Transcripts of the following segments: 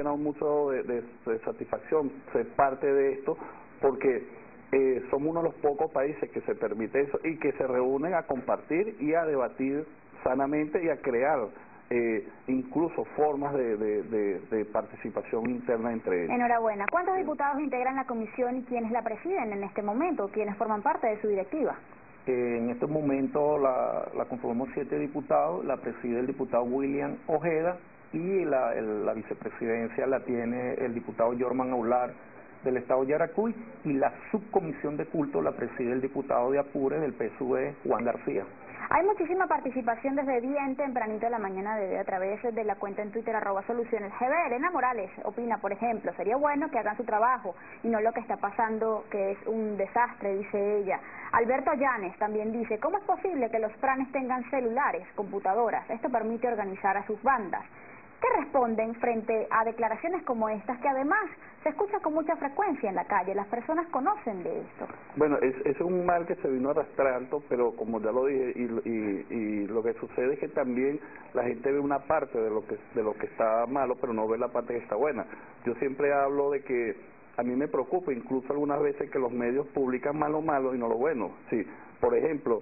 llenado mucho de satisfacción ser parte de esto, porque somos uno de los pocos países que se permite eso y que se reúnen a compartir y a debatir sanamente y a crear incluso formas de participación interna entre ellos. Enhorabuena. ¿Cuántos diputados integran la comisión y quiénes la presiden en este momento? ¿Quiénes forman parte de su directiva? En este momento la conformamos 7 diputados, la preside el diputado William Ojeda y la vicepresidencia la tiene el diputado Jorman Aular del estado Yaracuy, y la subcomisión de culto la preside el diputado de Apure del PSV, Juan García. Hay muchísima participación desde bien tempranito de la mañana a través de la cuenta en Twitter @solucionesgb. Elena Morales opina, por ejemplo, sería bueno que hagan su trabajo y no lo que está pasando, que es un desastre, dice ella. Alberto Llanes también dice, ¿cómo es posible que los pranes tengan celulares, computadoras? Esto permite organizar a sus bandas. ¿Qué responden frente a declaraciones como estas, que además se escucha con mucha frecuencia en la calle? Las personas conocen de esto. Bueno, es un mal que se vino arrastrando, pero como ya lo dije, y lo que sucede es que también la gente ve una parte de lo que está malo, pero no ve la parte que está buena. Yo siempre hablo de que a mí me preocupa incluso algunas veces que los medios publican malo malo y no lo bueno. Sí, por ejemplo,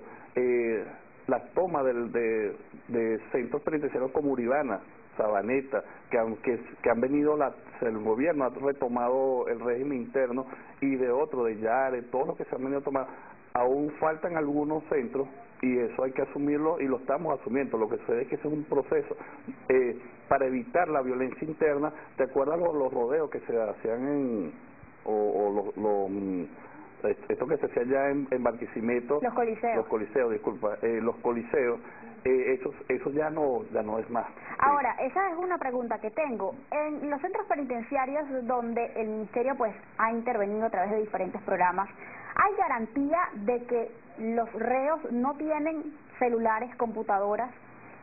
la toma de centros penitenciarios como Uribana, Sabaneta, que han venido, el gobierno ha retomado el régimen interno, y de otro, de Yare, todos los que se han venido a tomar. Aún faltan algunos centros y eso hay que asumirlo y lo estamos asumiendo. Lo que sucede es que ese es un proceso para evitar la violencia interna. ¿Te acuerdas los rodeos que se hacían esto que se hacía allá en Barquisimeto? Los coliseos. Los coliseos, disculpa, los coliseos. Eso ya no es más. Ahora, esa es una pregunta que tengo. En los centros penitenciarios donde el Ministerio pues ha intervenido a través de diferentes programas, ¿hay garantía de que los reos no tienen celulares, computadoras?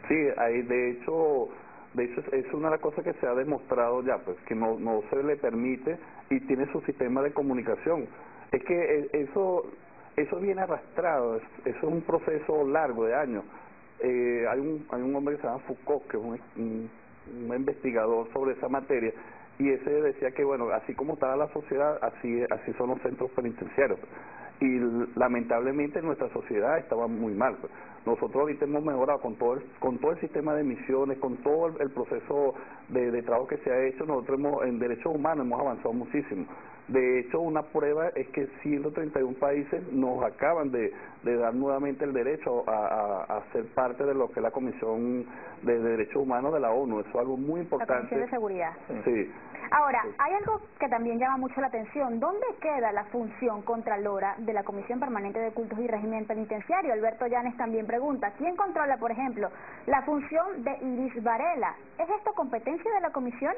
Sí, de hecho es una de las cosas que se ha demostrado ya, pues que no se le permite, y tiene su sistema de comunicación. Es que eso viene arrastrado, eso es un proceso largo de años. Hay un hombre que se llama Foucault, que es un investigador sobre esa materia, y ese decía que, bueno, así como estaba la sociedad, así son los centros penitenciarios. Y lamentablemente nuestra sociedad estaba muy mal. Nosotros ahorita hemos mejorado con todo el sistema de misiones, con todo el proceso de trabajo que se ha hecho. Nosotros en derechos humanos hemos avanzado muchísimo. De hecho, una prueba es que 131 países nos acaban de dar nuevamente el derecho a ser parte de lo que es la Comisión de Derechos Humanos de la ONU. Eso es algo muy importante. La Comisión de Seguridad. Sí. Ahora, hay algo que también llama mucho la atención. ¿Dónde queda la función contralora de la Comisión Permanente de Cultos y Régimen Penitenciario? Alberto Llanes también pregunta, ¿quién controla, por ejemplo, la función de Iris Varela? ¿Es esto competencia de la Comisión?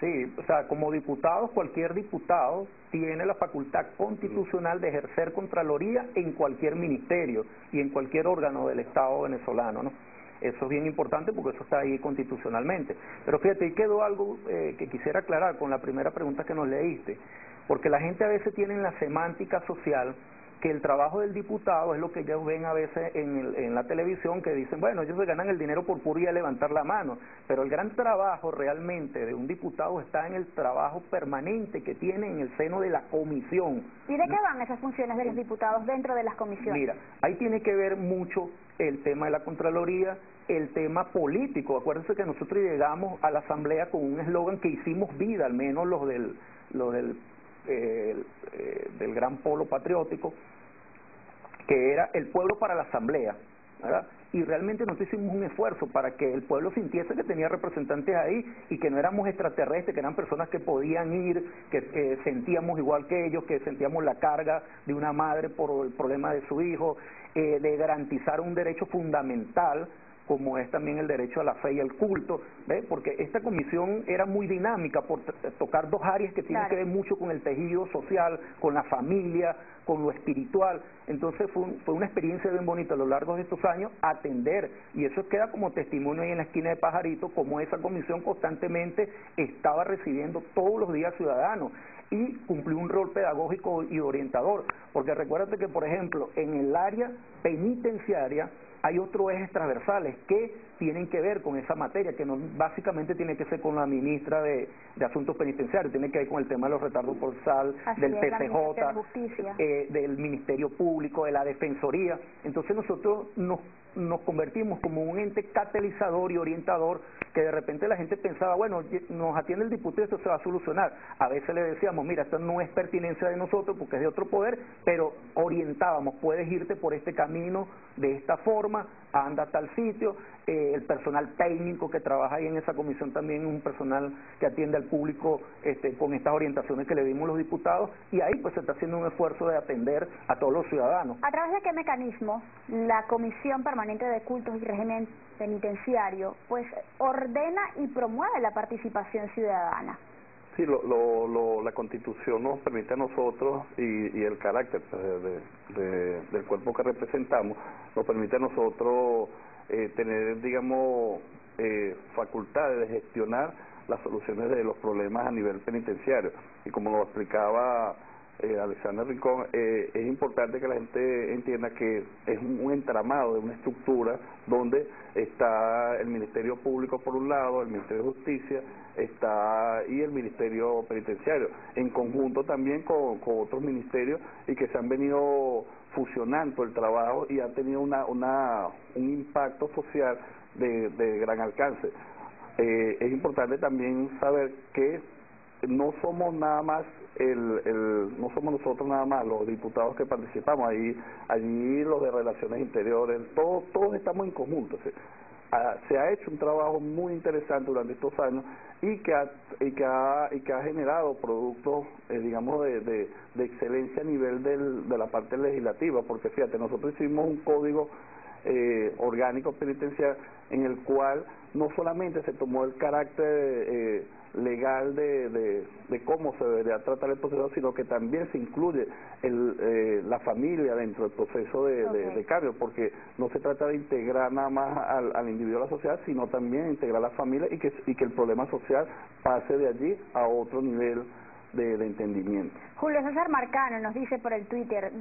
Sí, o sea, como diputados, cualquier diputado tiene la facultad constitucional de ejercer contraloría en cualquier ministerio y en cualquier órgano del Estado venezolano, ¿no? Eso es bien importante porque eso está ahí constitucionalmente. Pero fíjate, ahí quedó algo que quisiera aclarar con la primera pregunta que nos leíste, porque la gente a veces tiene en la semántica social que el trabajo del diputado es lo que ellos ven a veces en la televisión, que dicen, bueno, ellos se ganan el dinero por pura levantar la mano, pero el gran trabajo realmente de un diputado está en el trabajo permanente que tiene en el seno de la comisión. ¿Y de qué van esas funciones de los diputados dentro de las comisiones? Mira, ahí tiene que ver mucho el tema de la Contraloría, el tema político. Acuérdense que nosotros llegamos a la Asamblea con un eslogan que hicimos vida, al menos los del Gran Polo Patriótico, que era el pueblo para la Asamblea, ¿verdad? Y realmente nosotros hicimos un esfuerzo para que el pueblo sintiese que tenía representantes ahí y que no éramos extraterrestres, que eran personas que podían ir, que sentíamos igual que ellos, que sentíamos la carga de una madre por el problema de su hijo, de garantizar un derecho fundamental como es también el derecho a la fe y el culto, ¿ves? Porque esta comisión era muy dinámica por tocar dos áreas que tienen que ver mucho con el tejido social, con la familia, con lo espiritual. Entonces fue una experiencia bien bonita a lo largo de estos años atender, y eso queda como testimonio ahí en la esquina de Pajarito, como esa comisión constantemente estaba recibiendo todos los días ciudadanos y cumplió un rol pedagógico y orientador, porque recuérdate que, por ejemplo, en el área penitenciaria hay otros ejes transversales que tienen que ver con esa materia, que no, básicamente tiene que ser con la ministra de Asuntos Penitenciarios, tiene que ver con el tema de los retardos por sal, del PCJ, del Ministerio Público, de la Defensoría. Entonces nosotros nos convertimos como un ente catalizador y orientador, que de repente la gente pensaba, bueno, nos atiende el diputado y esto se va a solucionar. A veces le decíamos, mira, esto no es pertinencia de nosotros porque es de otro poder, pero orientábamos, puedes irte por este camino de esta forma, anda a tal sitio. El personal técnico que trabaja ahí en esa comisión también es un personal que atiende al público con estas orientaciones que le dimos los diputados, y ahí pues se está haciendo un esfuerzo de atender a todos los ciudadanos. ¿A través de qué mecanismo la Comisión Permanente de Cultos y Régimen Penitenciario pues ordena y promueve la participación ciudadana? Sí, la Constitución nos permite a nosotros, y el carácter del cuerpo que representamos, nos permite a nosotros tener, digamos, facultades de gestionar las soluciones de los problemas a nivel penitenciario. Y como lo explicaba Alexander Rincón, es importante que la gente entienda que es un entramado de una estructura donde está el Ministerio Público por un lado, el Ministerio de Justicia, y el Ministerio Penitenciario, en conjunto también con otros ministerios, y que se han venido fusionando el trabajo y ha tenido un impacto social de gran alcance. Es importante también saber que no somos nada más no somos nosotros nada más los diputados que participamos, allí los de Relaciones Interiores, todos estamos en conjunto. Se ha hecho un trabajo muy interesante durante estos años y que ha generado productos, digamos, de excelencia a nivel de la parte legislativa, porque fíjate, nosotros hicimos un código orgánico penitenciario en el cual no solamente se tomó el carácter legal de cómo se debería tratar el proceso, sino que también se incluye la familia dentro del proceso de cambio, porque no se trata de integrar nada más al individuo a la sociedad, sino también integrar a la familia, y que el problema social pase de allí a otro nivel de entendimiento. Julio César Marcano nos dice por el Twitter,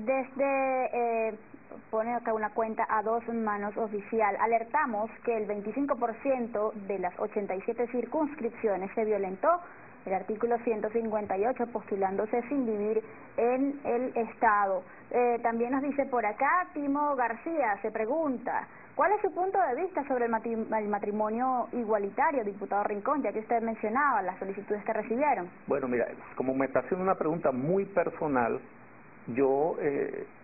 pone acá una cuenta a dos manos oficial: alertamos que el 25% de las 87 circunscripciones se violentó el artículo 158, postulándose sin vivir en el Estado. También nos dice por acá Timo García, se pregunta, ¿cuál es su punto de vista sobre el matrimonio igualitario, diputado Rincón, ya que usted mencionaba las solicitudes que recibieron? Bueno, mira, como me está haciendo una pregunta muy personal, yo,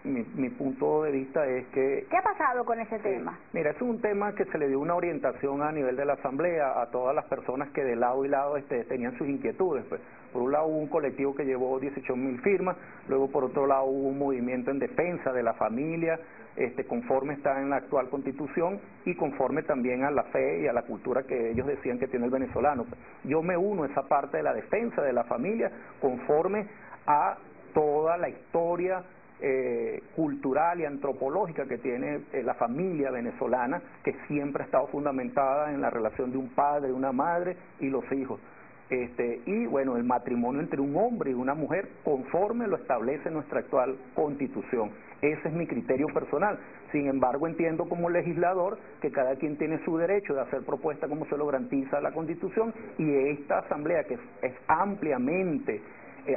mi punto de vista es que... ¿Qué ha pasado con ese tema? Mira, es un tema que se le dio una orientación a nivel de la Asamblea a todas las personas que de lado y lado tenían sus inquietudes. Pues. Por un lado hubo un colectivo que llevó 18.000 firmas, luego por otro lado hubo un movimiento en defensa de la familia, conforme está en la actual Constitución y conforme también a la fe y a la cultura que ellos decían que tiene el venezolano. Pues. Yo me uno a esa parte de la defensa de la familia conforme a toda la historia cultural y antropológica que tiene la familia venezolana, que siempre ha estado fundamentada en la relación de un padre, una madre y los hijos. Y bueno, el matrimonio entre un hombre y una mujer conforme lo establece nuestra actual Constitución. Ese es mi criterio personal. Sin embargo, entiendo como legislador que cada quien tiene su derecho de hacer propuestas como se lo garantiza la Constitución, y esta Asamblea, que es ampliamente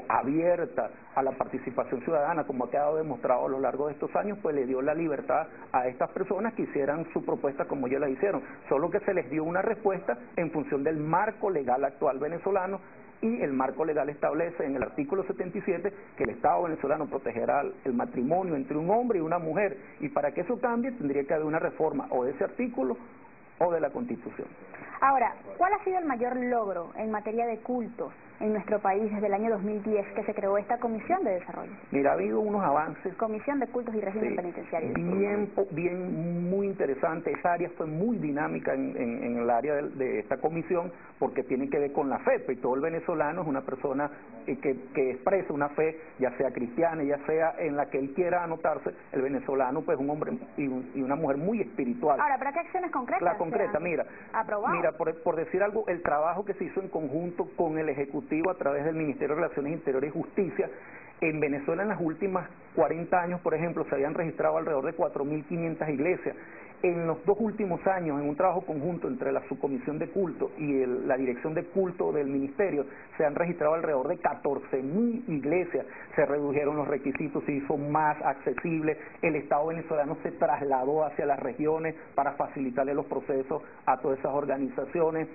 abierta a la participación ciudadana, como ha quedado demostrado a lo largo de estos años, pues le dio la libertad a estas personas que hicieran su propuesta como ellos la hicieron, solo que se les dio una respuesta en función del marco legal actual venezolano, y el marco legal establece en el artículo 77 que el Estado venezolano protegerá el matrimonio entre un hombre y una mujer, y para que eso cambie tendría que haber una reforma o de ese artículo o de la Constitución. Ahora, ¿cuál ha sido el mayor logro en materia de cultos en nuestro país desde el año 2010 que se creó esta Comisión de Desarrollo? Mira, ha habido unos avances. Comisión de Cultos y Régimen Penitenciario. Bien, muy interesante. Esa área fue muy dinámica en el área de esta comisión, porque tiene que ver con la fe, pues todo el venezolano es una persona que expresa una fe, ya sea cristiana, ya sea en la que él quiera anotarse. El venezolano pues es un hombre y una mujer muy espiritual. Ahora, ¿para qué acciones concretas? La concreta, mira, por decir algo, el trabajo que se hizo en conjunto con el Ejecutivo a través del Ministerio de Relaciones Interiores y Justicia. En Venezuela en las últimas 40 años, por ejemplo, se habían registrado alrededor de 4.500 iglesias. En los 2 últimos años, en un trabajo conjunto entre la subcomisión de culto y la dirección de culto del ministerio, se han registrado alrededor de 14.000 iglesias, se redujeron los requisitos, se hizo más accesible, el Estado venezolano se trasladó hacia las regiones para facilitarle los procesos a todas esas organizaciones,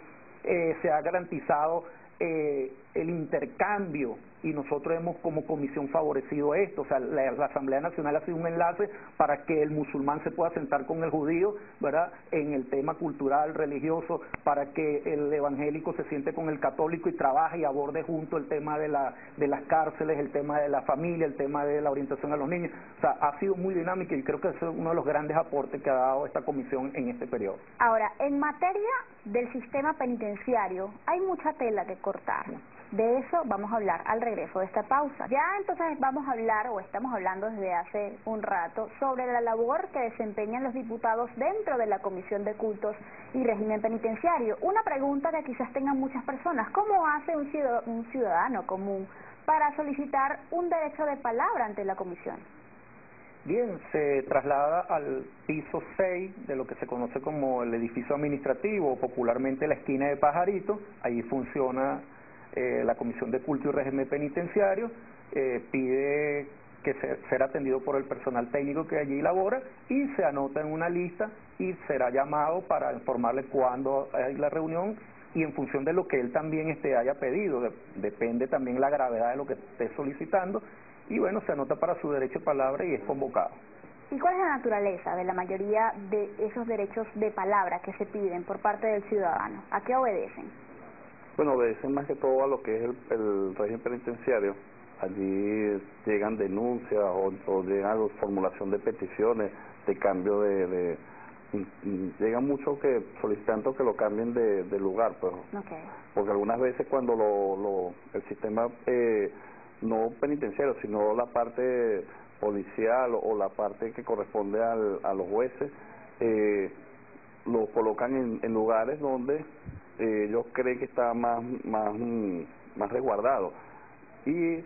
se ha garantizado el intercambio, y nosotros hemos como comisión favorecido esto. O sea, la Asamblea Nacional ha sido un enlace para que el musulmán se pueda sentar con el judío, ¿verdad?, en el tema cultural, religioso, para que el evangélico se siente con el católico y trabaje y aborde junto el tema de las cárceles, el tema de la familia, el tema de la orientación a los niños. O sea, ha sido muy dinámico y creo que ese es uno de los grandes aportes que ha dado esta comisión en este periodo. Ahora, en materia del sistema penitenciario, hay mucha tela que cortar. De eso vamos a hablar al regreso de esta pausa. Ya entonces vamos a hablar, o estamos hablando desde hace un rato, sobre la labor que desempeñan los diputados dentro de la Comisión de Cultos y Régimen Penitenciario. Una pregunta que quizás tengan muchas personas: ¿cómo hace un ciudadano común para solicitar un derecho de palabra ante la comisión? Bien, se traslada al piso 6 de lo que se conoce como el edificio administrativo, popularmente la esquina de Pajarito. Ahí funciona la Comisión de Culto y Régimen Penitenciario, pide que ser atendido por el personal técnico que allí labora y se anota en una lista y será llamado para informarle cuándo hay la reunión, y en función de lo que él también haya pedido, depende también la gravedad de lo que esté solicitando, y bueno, se anota para su derecho de palabra y es convocado. ¿Y cuál es la naturaleza de la mayoría de esos derechos de palabra que se piden por parte del ciudadano? ¿A qué obedecen? Bueno, obedecen más que todo a lo que es el régimen penitenciario. Allí llegan denuncias o llegan a formulación de peticiones de cambio llegan mucho que solicitando que lo cambien de lugar, pues. Okay. Porque algunas veces cuando el sistema no penitenciario, sino la parte policial o la parte que corresponde a los jueces, lo colocan en lugares donde ellos creen que está más resguardado, y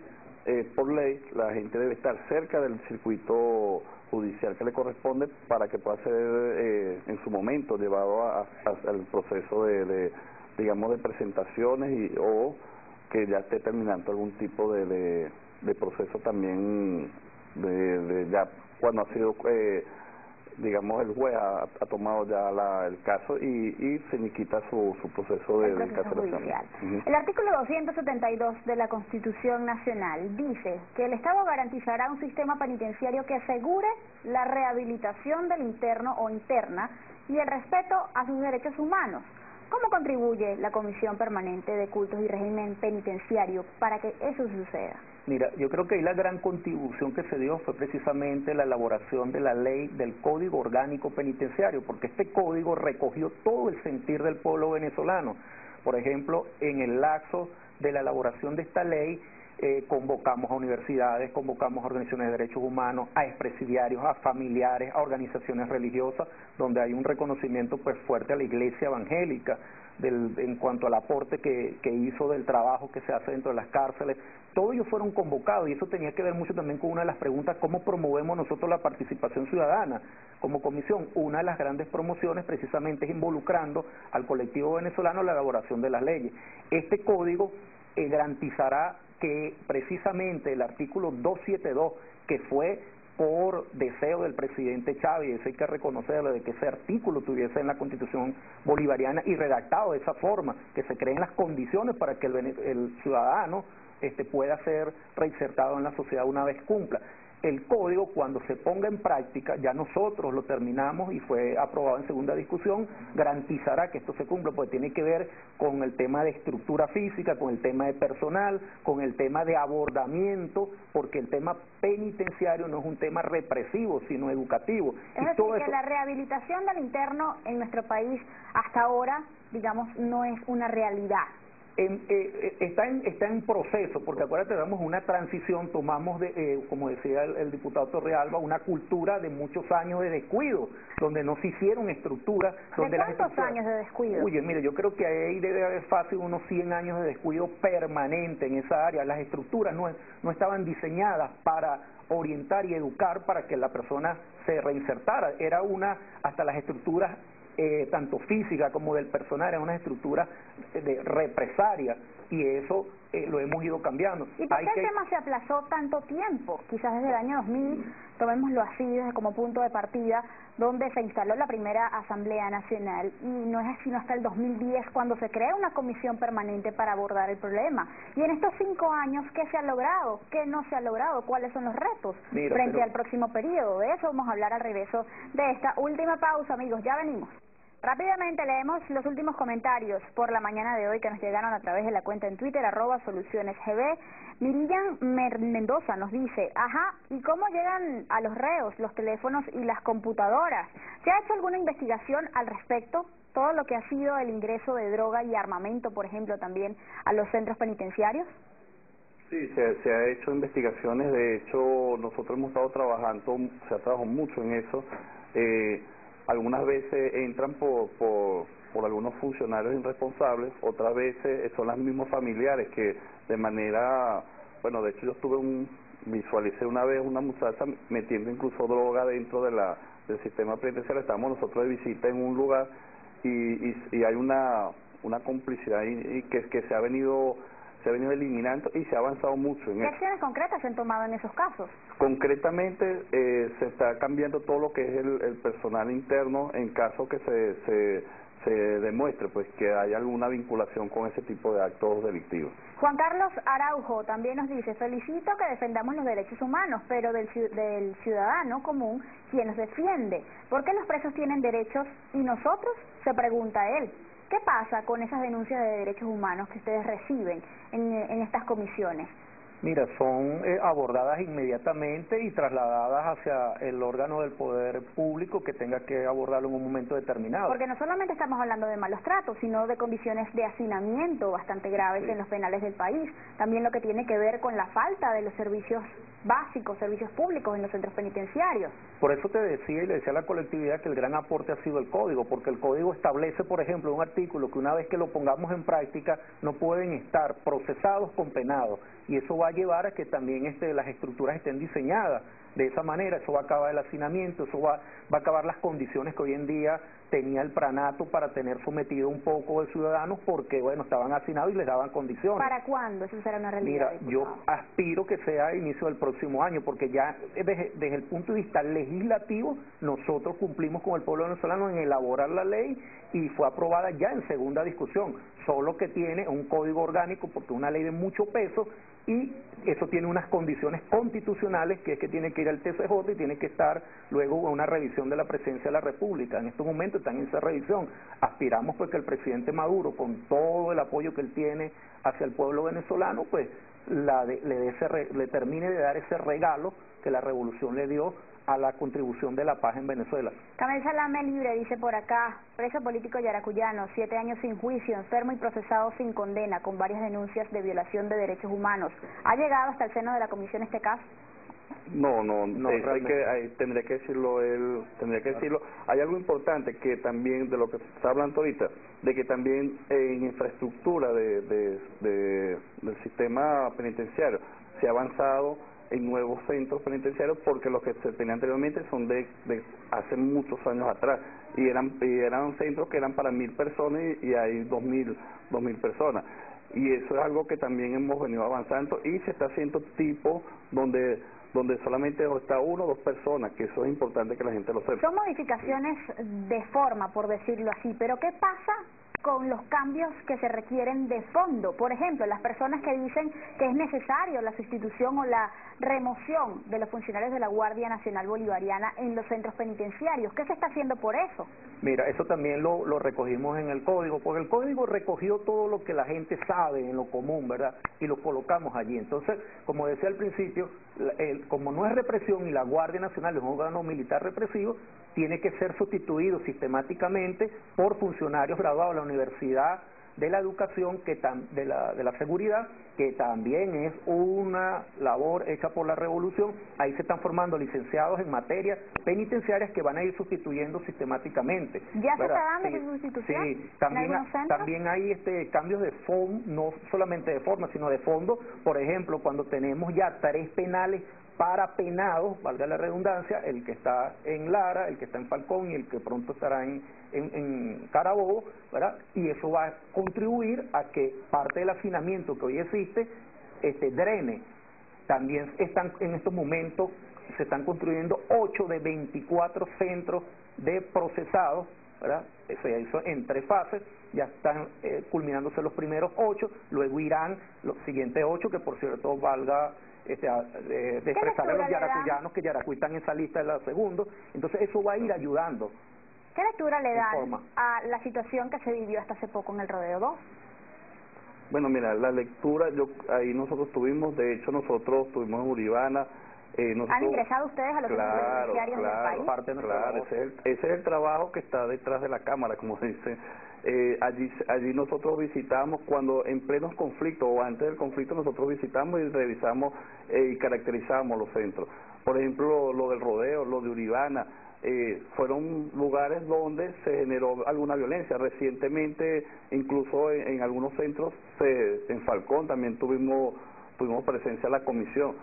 por ley la gente debe estar cerca del circuito judicial que le corresponde para que pueda ser en su momento llevado al proceso digamos de presentaciones o que ya esté terminando algún tipo de proceso también ya cuando ha sido digamos el juez ha tomado ya el caso y se niquita su proceso de encarcelación. El artículo 272 de la Constitución Nacional dice que el Estado garantizará un sistema penitenciario que asegure la rehabilitación del interno o interna y el respeto a sus derechos humanos. ¿Cómo contribuye la Comisión Permanente de Cultos y Régimen Penitenciario para que eso suceda? Mira, yo creo que ahí la gran contribución que se dio fue precisamente la elaboración de la ley del Código Orgánico Penitenciario, porque este código recogió todo el sentir del pueblo venezolano. Por ejemplo, en el lapso de la elaboración de esta ley, convocamos a universidades, convocamos a organizaciones de derechos humanos, a expresidiarios, a familiares, a organizaciones religiosas, donde hay un reconocimiento pues fuerte a la Iglesia evangélica en cuanto al aporte que hizo del trabajo que se hace dentro de las cárceles. Todos ellos fueron convocados y eso tenía que ver mucho también con una de las preguntas: ¿cómo promovemos nosotros la participación ciudadana? Como comisión, una de las grandes promociones precisamente es involucrando al colectivo venezolano en la elaboración de las leyes. Este código garantizará que precisamente el artículo 272, que fue por deseo del presidente Chávez, eso hay que reconocerlo, de que ese artículo estuviese en la Constitución bolivariana y redactado de esa forma, que se creen las condiciones para que el ciudadano pueda ser reinsertado en la sociedad una vez cumpla. El código, cuando se ponga en práctica, ya nosotros lo terminamos y fue aprobado en segunda discusión, garantizará que esto se cumpla, porque tiene que ver con el tema de estructura física, con el tema de personal, con el tema de abordamiento, porque el tema penitenciario no es un tema represivo, sino educativo. Es decir, que la rehabilitación del interno en nuestro país hasta ahora, digamos, no es una realidad. está en proceso, porque acuérdate, damos una transición, tomamos, como decía el diputado Torrealba, una cultura de muchos años de descuido, donde no se hicieron estructuras. ¿De cuántos años de descuido? Oye, mire, yo creo que ahí debe haber fácil unos 100 años de descuido permanente en esa área. Las estructuras no estaban diseñadas para orientar y educar para que la persona se reinsertara. Hasta las estructuras tanto física como del personal, eran unas estructuras de represaria, y eso lo hemos ido cambiando. ¿Y por qué el tema se aplazó tanto tiempo? Quizás desde el año 2000, tomémoslo así, desde como punto de partida, donde se instaló la primera Asamblea Nacional, y no es sino hasta el 2010 cuando se crea una comisión permanente para abordar el problema. Y en estos 5 años, ¿qué se ha logrado? ¿Qué no se ha logrado? ¿Cuáles son los retos frente al próximo periodo? De eso vamos a hablar al regreso de esta última pausa, amigos. Ya venimos. Rápidamente leemos los últimos comentarios por la mañana de hoy que nos llegaron a través de la cuenta en Twitter, @solucionesgb. Miriam Mendoza nos dice, ¿y cómo llegan a los reos los teléfonos y las computadoras? ¿Se ha hecho alguna investigación al respecto? Todo lo que ha sido el ingreso de droga y armamento, por ejemplo, también a los centros penitenciarios. Sí, se ha hecho investigaciones. De hecho, nosotros hemos estado trabajando, se ha trabajado mucho en eso. Algunas veces entran por algunos funcionarios irresponsables, otras veces son los mismos familiares que de manera, bueno, de hecho visualicé una vez una muchacha metiendo incluso droga dentro del sistema penitenciario. Estamos nosotros de visita en un lugar y hay una complicidad y que se ha venido eliminando y se ha avanzado mucho en eso. ¿Qué acciones concretas se han tomado en esos casos? Concretamente se está cambiando todo lo que es el personal interno en caso que se demuestre pues que hay alguna vinculación con ese tipo de actos delictivos. Juan Carlos Araujo también nos dice, felicito que defendamos los derechos humanos, pero del ciudadano común, ¿quién los defiende? ¿Por qué los presos tienen derechos y nosotros? Se pregunta él. ¿Qué pasa con esas denuncias de derechos humanos que ustedes reciben en estas comisiones? Mira, son abordadas inmediatamente y trasladadas hacia el órgano del poder público que tenga que abordarlo en un momento determinado. Porque no solamente estamos hablando de malos tratos, sino de condiciones de hacinamiento bastante graves en los penales del país. También lo que tiene que ver con la falta de los servicios básicos, servicios públicos en los centros penitenciarios. Por eso te decía y le decía a la colectividad que el gran aporte ha sido el código, porque el código establece, por ejemplo, un artículo que una vez que lo pongamos en práctica no pueden estar procesados con penados, y eso va a llevar a que también las estructuras estén diseñadas de esa manera. Eso va a acabar el hacinamiento, eso va a acabar las condiciones que hoy en día tenía el pranato para tener sometido un poco de ciudadanos porque, bueno, estaban hacinados y les daban condiciones. ¿Para cuándo eso será una realidad? Mira, yo aspiro que sea a inicio del próximo año, porque ya desde el punto de vista legislativo nosotros cumplimos con el pueblo venezolano en elaborar la ley y fue aprobada ya en segunda discusión, solo que tiene un código orgánico porque es una ley de mucho peso y eso tiene unas condiciones constitucionales, que es que tiene que ir al TCJ y tiene que estar luego a una revisión de la Presidencia de la República. En estos momentos están en esa revisión. Aspiramos pues que el presidente Maduro, con todo el apoyo que él tiene hacia el pueblo venezolano, pues le termine de dar ese regalo que la revolución le dio a la contribución de la paz en Venezuela. Camel Salame Libre dice por acá, preso político yaracuyano, 7 años sin juicio, enfermo y procesado sin condena, con varias denuncias de violación de derechos humanos. ¿Ha llegado hasta el seno de la comisión este caso? No, tendría que decirlo él, Hay algo importante que también, de lo que se está hablando ahorita, de que también en infraestructura del sistema penitenciario se ha avanzado en nuevos centros penitenciarios, porque los que se tenían anteriormente son de hace muchos años atrás y eran centros que eran para 1.000 personas y hay 2.000 personas, y eso es algo que también hemos venido avanzando y se está haciendo tipo donde solamente está 1 o 2 personas, que eso es importante que la gente lo sepa. Son modificaciones de forma, por decirlo así, pero ¿qué pasa con los cambios que se requieren de fondo? Por ejemplo, las personas que dicen que es necesario la sustitución o la remoción de los funcionarios de la Guardia Nacional Bolivariana en los centros penitenciarios. ¿Qué se está haciendo por eso? Mira, eso también lo recogimos en el código, porque el código recogió todo lo que la gente sabe en lo común, ¿verdad? Y lo colocamos allí. Entonces, como decía al principio, como no es represión y la Guardia Nacional es un órgano militar represivo, tiene que ser sustituido sistemáticamente por funcionarios graduados de la Universidad de la educación, de la seguridad, que también es una labor hecha por la revolución. Ahí se están formando licenciados en materias penitenciarias que van a ir sustituyendo sistemáticamente. ¿Ya se está dando sí, esa sustitución? Sí, también hay cambios de fondo, no solamente de forma, sino de fondo. Por ejemplo, cuando tenemos ya 3 penales para penados, valga la redundancia, el que está en Lara, el que está en Falcón y el que pronto estará en Carabobo, ¿verdad? Y eso va a contribuir a que parte del hacinamiento que hoy existe drene. También están en estos momentos, se están construyendo 8 de 24 centros de procesados, ¿verdad? Se hizo en 3 fases, ya están culminándose los primeros 8, luego irán los siguientes 8, que por cierto valga de expresar a los yaracuyanos que Yaracuy está en esa lista de la segunda. Entonces eso va a ir ayudando. ¿Qué lectura le dan a la situación que se vivió hasta hace poco en el Rodeo 2? Bueno, mira, la lectura, ahí nosotros tuvimos, de hecho nosotros tuvimos en Uribana. ¿Han ingresado ustedes a los centros penitenciarios del país? Claro, ese es el trabajo que está detrás de la Cámara, como se dice. Allí nosotros visitamos cuando en plenos conflictos o antes del conflicto nosotros visitamos y revisamos y caracterizamos los centros. Por ejemplo, lo del Rodeo, lo de Uribana, fueron lugares donde se generó alguna violencia. Recientemente, incluso en algunos centros, en Falcón también tuvimos presencia en la comisión.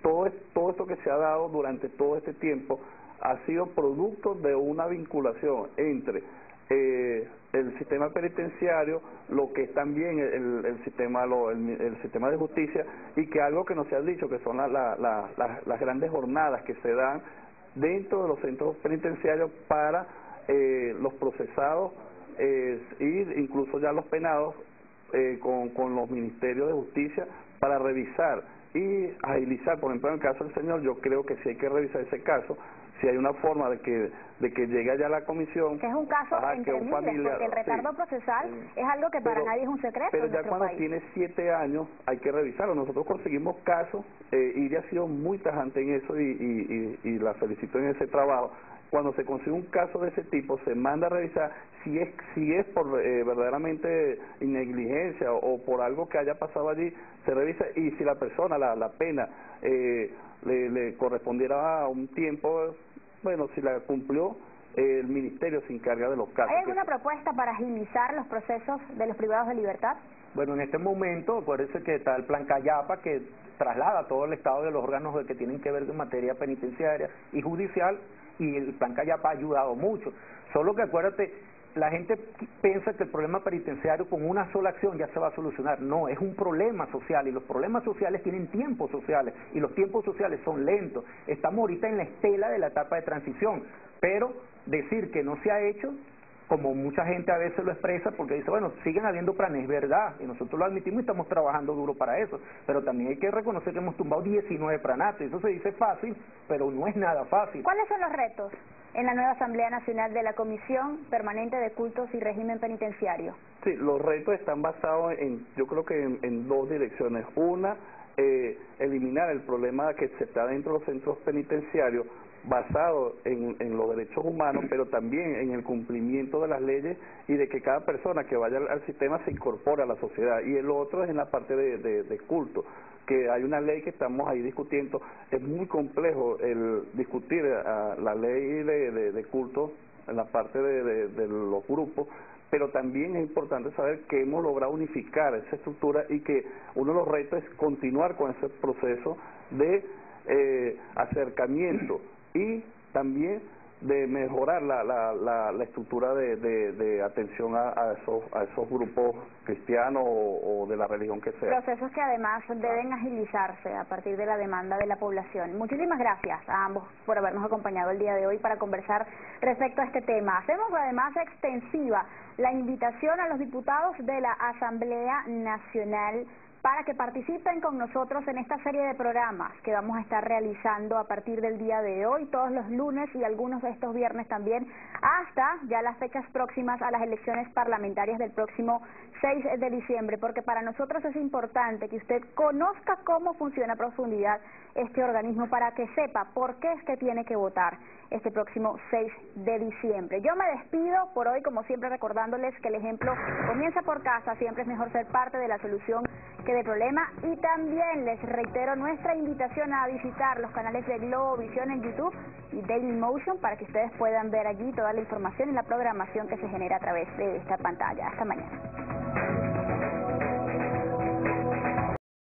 Todo esto que se ha dado durante todo este tiempo ha sido producto de una vinculación entre el sistema penitenciario, lo que es también el sistema de justicia, y que algo que no se ha dicho, que son las grandes jornadas que se dan dentro de los centros penitenciarios para los procesados y incluso ya los penados con los ministerios de justicia para revisar y agilizar. Por ejemplo, en el caso del señor, yo creo que sí hay que revisar ese caso, si hay una forma de que llegue allá a la comisión. Que es un caso entre miles, porque el retardo procesal es algo que para nadie es un secreto. Pero ya cuando tiene 7 años hay que revisarlo. Nosotros conseguimos casos, Iria ha sido muy tajante en eso y la felicito en ese trabajo. Cuando se consigue un caso de ese tipo, se manda a revisar si es por verdaderamente negligencia o por algo que haya pasado allí, se revisa, y si la persona, la pena le correspondiera a un tiempo, bueno, si la cumplió, el ministerio se encarga de los casos. ¿Hay alguna propuesta para agilizar los procesos de los privados de libertad? Bueno, en este momento, acuérdense que está el Plan Cayapa, que traslada todo el estado de los órganos que tienen que ver con materia penitenciaria y judicial, y el Plan Cayapa ha ayudado mucho. Solo que acuérdate, la gente piensa que el problema penitenciario con una sola acción ya se va a solucionar. No, es un problema social, y los problemas sociales tienen tiempos sociales, y los tiempos sociales son lentos. Estamos ahorita en la estela de la etapa de transición, pero decir que no se ha hecho, como mucha gente a veces lo expresa, porque dice, bueno, siguen habiendo planes, verdad, y nosotros lo admitimos y estamos trabajando duro para eso, pero también hay que reconocer que hemos tumbado 19 pranatos, eso se dice fácil, pero no es nada fácil. ¿Cuáles son los retos en la nueva Asamblea Nacional de la Comisión Permanente de Cultos y Régimen Penitenciario? Sí, los retos están basados yo creo que en 2 direcciones. Una, eliminar el problema que se está dentro de los centros penitenciarios, basado en los derechos humanos, pero también en el cumplimiento de las leyes y de que cada persona que vaya al sistema se incorpore a la sociedad. Y el otro es en la parte de culto, que hay una ley que estamos ahí discutiendo. Es muy complejo el discutir la ley de culto en la parte de los grupos, pero también es importante saber que hemos logrado unificar esa estructura y que uno de los retos es continuar con ese proceso de acercamiento y también de mejorar la estructura de atención a esos grupos cristianos o de la religión que sea. Procesos que además deben agilizarse a partir de la demanda de la población. Muchísimas gracias a ambos por habernos acompañado el día de hoy para conversar respecto a este tema. Hacemos además extensiva la invitación a los diputados de la Asamblea Nacional para que participen con nosotros en esta serie de programas que vamos a estar realizando a partir del día de hoy, todos los lunes y algunos de estos viernes también, hasta ya las fechas próximas a las elecciones parlamentarias del próximo 6 de diciembre, porque para nosotros es importante que usted conozca cómo funciona a profundidad este organismo para que sepa por qué es que tiene que votar este próximo 6 de diciembre. Yo me despido por hoy, como siempre, recordándoles que el ejemplo comienza por casa, siempre es mejor ser parte de la solución que del problema, y también les reitero nuestra invitación a visitar los canales de Globovisión en YouTube y Dailymotion para que ustedes puedan ver allí toda la información y la programación que se genera a través de esta pantalla. Hasta mañana.